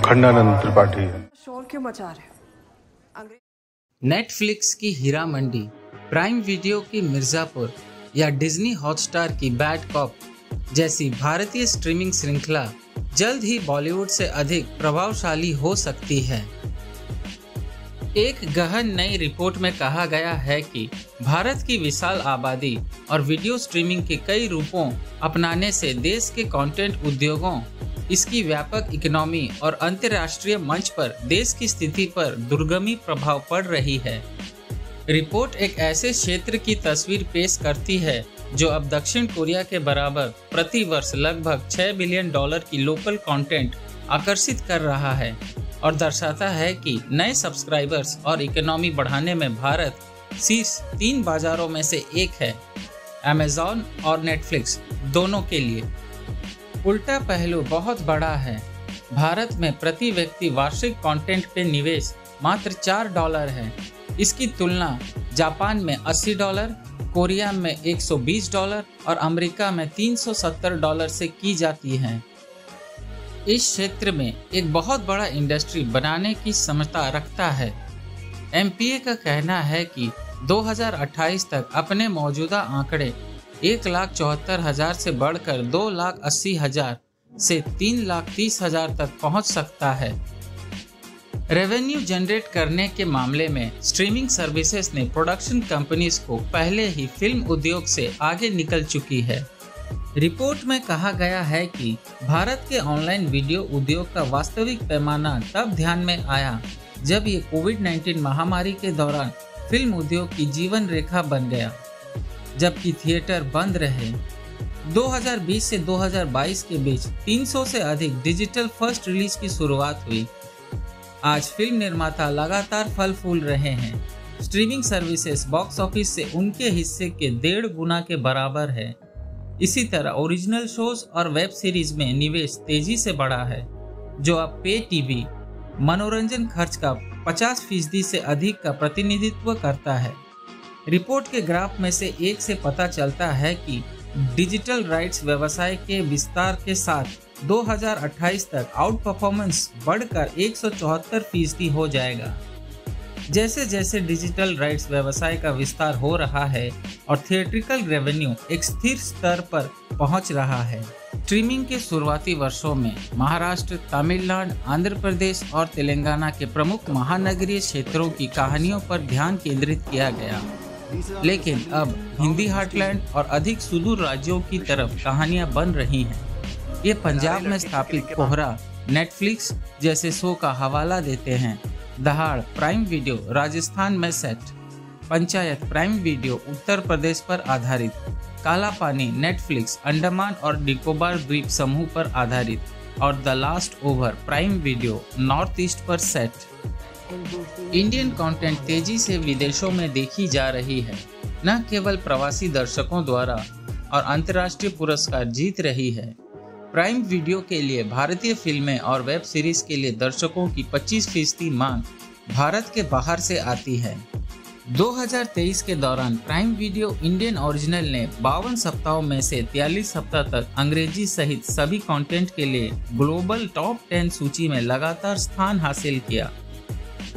खंडानंद त्रिपाठी। शोर क्यों मचा रहे? नेटफ्लिक्स की हीरा मंडी, प्राइम वीडियो की मिर्जापुर या डिज्नी हॉटस्टार की बैड कॉप जैसी भारतीय स्ट्रीमिंग श्रृंखला जल्द ही बॉलीवुड से अधिक प्रभावशाली हो सकती है। एक गहन नई रिपोर्ट में कहा गया है कि भारत की विशाल आबादी और वीडियो स्ट्रीमिंग के कई रूपों अपनाने से देश के कंटेंट उद्योगों, इसकी व्यापक इकोनॉमी और अंतर्राष्ट्रीय मंच पर देश की स्थिति पर दूरगामी प्रभाव पड़ रही है। रिपोर्ट एक ऐसे क्षेत्र की तस्वीर पेश करती है जो अब दक्षिण कोरिया के बराबर प्रति वर्ष लगभग $6 बिलियन की लोकल कंटेंट आकर्षित कर रहा है और दर्शाता है कि नए सब्सक्राइबर्स और इकोनॉमी बढ़ाने में भारत शीर्ष 3 बाजारों में से एक है, अमेज़न और नेटफ्लिक्स दोनों के लिए। उल्टा पहलू बहुत बड़ा है। भारत में प्रति व्यक्ति वार्षिक कंटेंट पे निवेश मात्र $4 है। इसकी तुलना जापान में $80, कोरिया में $120 और अमेरिका में $370 से की जाती है। इस क्षेत्र में एक बहुत बड़ा इंडस्ट्री बनाने की क्षमता रखता है। एमपीए का कहना है कि 2028 तक अपने मौजूदा आंकड़े 1,74,000 से बढ़कर 2,80,000 से 3,30,000 तक पहुंच सकता है। रेवेन्यू जनरेट करने के मामले में स्ट्रीमिंग सर्विसेज ने प्रोडक्शन कंपनीज को पहले ही फिल्म उद्योग से आगे निकल चुकी है। रिपोर्ट में कहा गया है कि भारत के ऑनलाइन वीडियो उद्योग का वास्तविक पैमाना तब ध्यान में आया जब ये कोविड-19 महामारी के दौरान फिल्म उद्योग की जीवन रेखा बन गया। जबकि थिएटर बंद रहे। 2020 से 2022 के बीच 300 से अधिक डिजिटल फर्स्ट रिलीज की शुरुआत हुई। आज फिल्म निर्माता लगातार फल फूल रहे हैं। स्ट्रीमिंग सर्विसेज बॉक्स ऑफिस से उनके हिस्से के 1.5 गुना के बराबर है। इसी तरह ओरिजिनल शोज और वेब सीरीज में निवेश तेजी से बढ़ा है, जो अब पे टीवी मनोरंजन खर्च का 50% से अधिक का प्रतिनिधित्व करता है। रिपोर्ट के ग्राफ में से एक से पता चलता है कि डिजिटल राइट्स व्यवसाय के विस्तार के साथ 2028 तक आउट परफॉर्मेंस बढ़कर 174% हो जाएगा। जैसे जैसे डिजिटल राइट्स व्यवसाय का विस्तार हो रहा है और थिएट्रिकल रेवेन्यू एक स्थिर स्तर पर पहुंच रहा है। स्ट्रीमिंग के शुरुआती वर्षों में महाराष्ट्र, तमिलनाडु, आंध्र प्रदेश और तेलंगाना के प्रमुख महानगरीय क्षेत्रों की कहानियों पर ध्यान केंद्रित किया गया, लेकिन अब हिंदी हार्टलैंड और अधिक सुदूर राज्यों की तरफ कहानियां बन रही हैं। ये पंजाब में स्थापित कोहरा नेटफ्लिक्स जैसे शो का हवाला देते हैं। दहाड़ प्राइम वीडियो राजस्थान में set, panchayat prime video Uttar Pradesh पर आधारित, काला पानी नेटफ्लिक्स अंडमान और निकोबार द्वीप समूह पर आधारित और the last over prime video north east पर सेट। इंडियन कंटेंट तेजी से विदेशों में देखी जा रही है, न केवल प्रवासी दर्शकों द्वारा और अंतर्राष्ट्रीय पुरस्कार जीत रही है। प्राइम वीडियो के लिए भारतीय फिल्में और वेब सीरीज के लिए दर्शकों की 25% मांग भारत के बाहर से आती है। 2023 के दौरान प्राइम वीडियो इंडियन ओरिजिनल ने 52 सप्ताहों में से 43 सप्ताह तक अंग्रेजी सहित सभी कंटेंट के लिए ग्लोबल टॉप 10 सूची में लगातार स्थान हासिल किया।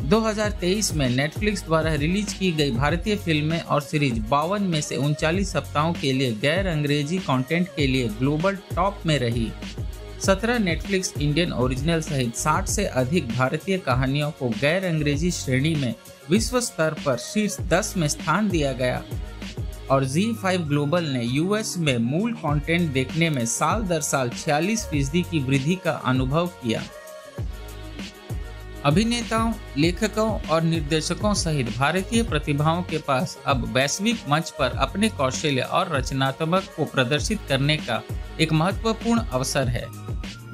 2023 में नेटफ्लिक्स द्वारा रिलीज की गई भारतीय फिल्में और सीरीज 52 में से 39 सप्ताहों के लिए गैर अंग्रेजी कंटेंट के लिए ग्लोबल टॉप में रही। 17 नेटफ्लिक्स इंडियन ओरिजिनल सहित 60 से अधिक भारतीय कहानियों को गैर अंग्रेजी श्रेणी में विश्व स्तर पर शीर्ष 10 में स्थान दिया गया और ZEE5 ग्लोबल ने यूएस में मूल कंटेंट देखने में साल दर साल 46% की वृद्धि का अनुभव किया। अभिनेताओं, लेखकों और निर्देशकों सहित भारतीय प्रतिभाओं के पास अब वैश्विक मंच पर अपने कौशल्य और रचनात्मक को प्रदर्शित करने का एक महत्वपूर्ण अवसर है।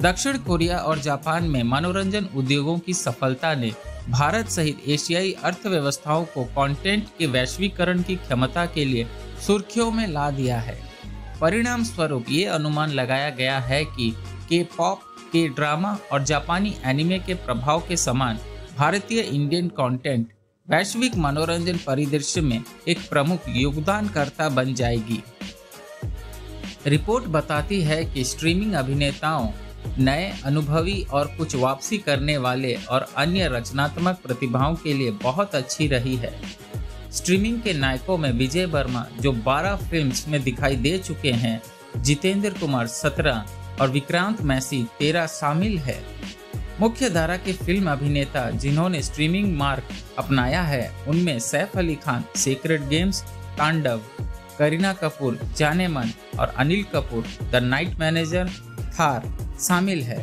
दक्षिण कोरिया और जापान में मनोरंजन उद्योगों की सफलता ने भारत सहित एशियाई अर्थव्यवस्थाओं को कंटेंट के वैश्वीकरण की क्षमता के लिए सुर्खियों में ला दिया है। परिणाम स्वरूप ये अनुमान लगाया गया है कि के-पॉप, के ड्रामा और जापानी एनिमे के प्रभाव के समान भारतीय इंडियन कंटेंट वैश्विक मनोरंजन परिदृश्य में एक प्रमुख योगदानकर्ता बन जाएगी। रिपोर्ट बताती है कि स्ट्रीमिंग अभिनेताओं नए अनुभवी और कुछ वापसी करने वाले और अन्य रचनात्मक प्रतिभाओं के लिए बहुत अच्छी रही है। स्ट्रीमिंग के नायकों में विजय वर्मा जो 12 फिल्म्स में दिखाई दे चुके हैं, जितेंद्र कुमार 17 और विक्रांत मैसी 13 शामिल है। मुख्य धारा के फिल्म अभिनेता जिन्होंने स्ट्रीमिंग मार्ग अपनाया है उनमें सैफ अली खान सीक्रेट गेम्स, तांडव, करीना कपूर जाने मन और Anil Kapoor the night manager, Thar शामिल है।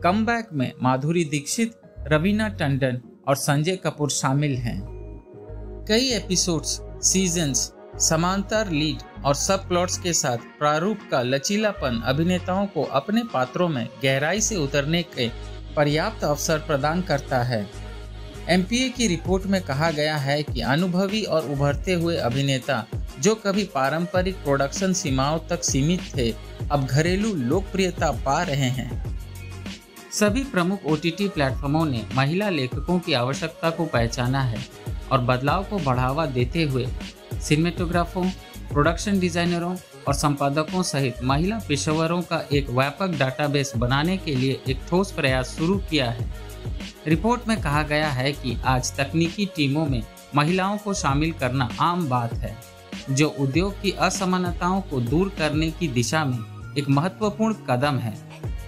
कमबैक में माधुरी दीक्षित, रवीना टंडन और संजय कपूर शामिल हैं। कई एपिसोड्स, सीजन्स, समांतर लीड और सब प्लॉट्स के साथ प्रारूप का लचीलापन अभिनेताओं को अपने पात्रों में गहराई से उतरने के पर्याप्त अवसर प्रदान करता है। MPA की रिपोर्ट में कहा गया है कि अनुभवी और उभरते हुए अभिनेता जो कभी पारंपरिक प्रोडक्शन सीमाओं तक सीमित थे, अब घरेलू लोकप्रियता पा रहे हैं। सभी प्रमुख OTT प्लेटफॉर्मों ने महिला लेखकों की आवश्यकता को पहचाना है और बदलाव को बढ़ावा देते हुए सिनेमेटोग्राफरों, प्रोडक्शन डिजाइनरों और संपादकों सहित महिला पेशेवरों का एक व्यापक डाटाबेस बनाने के लिए एक ठोस प्रयास शुरू किया है। रिपोर्ट में कहा गया है कि आज तकनीकी टीमों में महिलाओं को शामिल करना आम बात है, जो उद्योग की असमानताओं को दूर करने की दिशा में एक महत्वपूर्ण कदम है।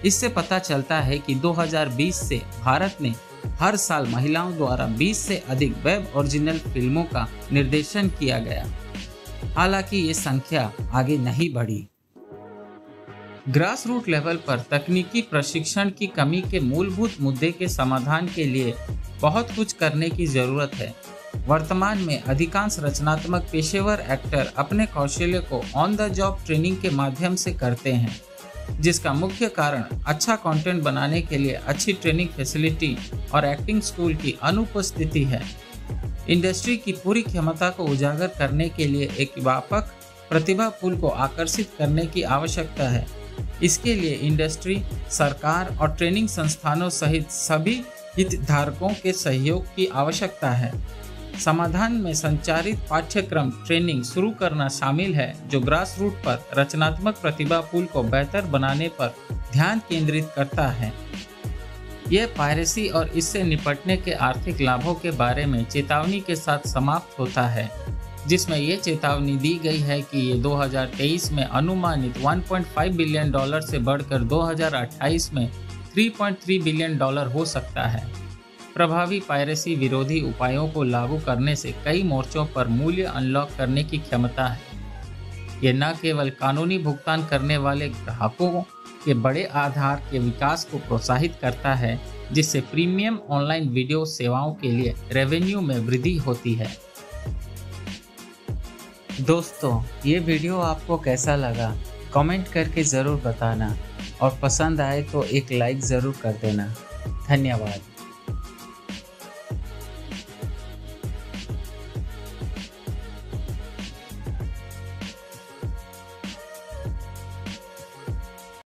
इससे पता चलता है कि 2020 से भारत में हर साल महिलाओं द्वारा 20 से अधिक वेब ओरिजिनल फिल्मों का निर्देशन किया गया। हालांकि ये संख्या आगे नहीं बढ़ी। ग्रास रूट लेवल पर तकनीकी प्रशिक्षण की कमी के मूलभूत मुद्दे के समाधान के लिए बहुत कुछ करने की जरूरत है। वर्तमान में अधिकांश रचनात्मक पेशेवर एक्टर अपने कौशल्य को ऑन द जॉब ट्रेनिंग के माध्यम से करते हैं, जिसका मुख्य कारण अच्छा कंटेंट बनाने के लिए अच्छी ट्रेनिंग फैसिलिटी और एक्टिंग स्कूल की अनुपस्थिति है। इंडस्ट्री की पूरी क्षमता को उजागर करने के लिए एक व्यापक प्रतिभा पूल को आकर्षित करने की आवश्यकता है। इसके लिए इंडस्ट्री, सरकार और ट्रेनिंग संस्थानों सहित सभी हितधारकों के सहयोग की आवश्यकता है। समाधान में संचारित पाठ्यक्रम ट्रेनिंग शुरू करना शामिल है, जो ग्रास रूट पर रचनात्मक प्रतिभा पूल को बेहतर बनाने पर ध्यान केंद्रित करता है। यह पायरेसी और इससे निपटने के आर्थिक लाभों के बारे में चेतावनी के साथ समाप्त होता है, जिसमें यह चेतावनी दी गई है कि ये 2023 में अनुमानित $1.5 बिलियन से बढ़कर 2028 में $3.3 बिलियन हो सकता है। प्रभावी पायरेसी विरोधी उपायों को लागू करने से कई मोर्चों पर मूल्य अनलॉक करने की क्षमता है। ये न केवल कानूनी भुगतान करने वाले ग्राहकों के बड़े आधार के विकास को प्रोत्साहित करता है, जिससे प्रीमियम ऑनलाइन वीडियो सेवाओं के लिए रेवेन्यू में वृद्धि होती है। दोस्तों, ये वीडियो आपको कैसा लगा कमेंट करके ज़रूर बताना और पसंद आए तो एक लाइक ज़रूर कर देना। धन्यवाद।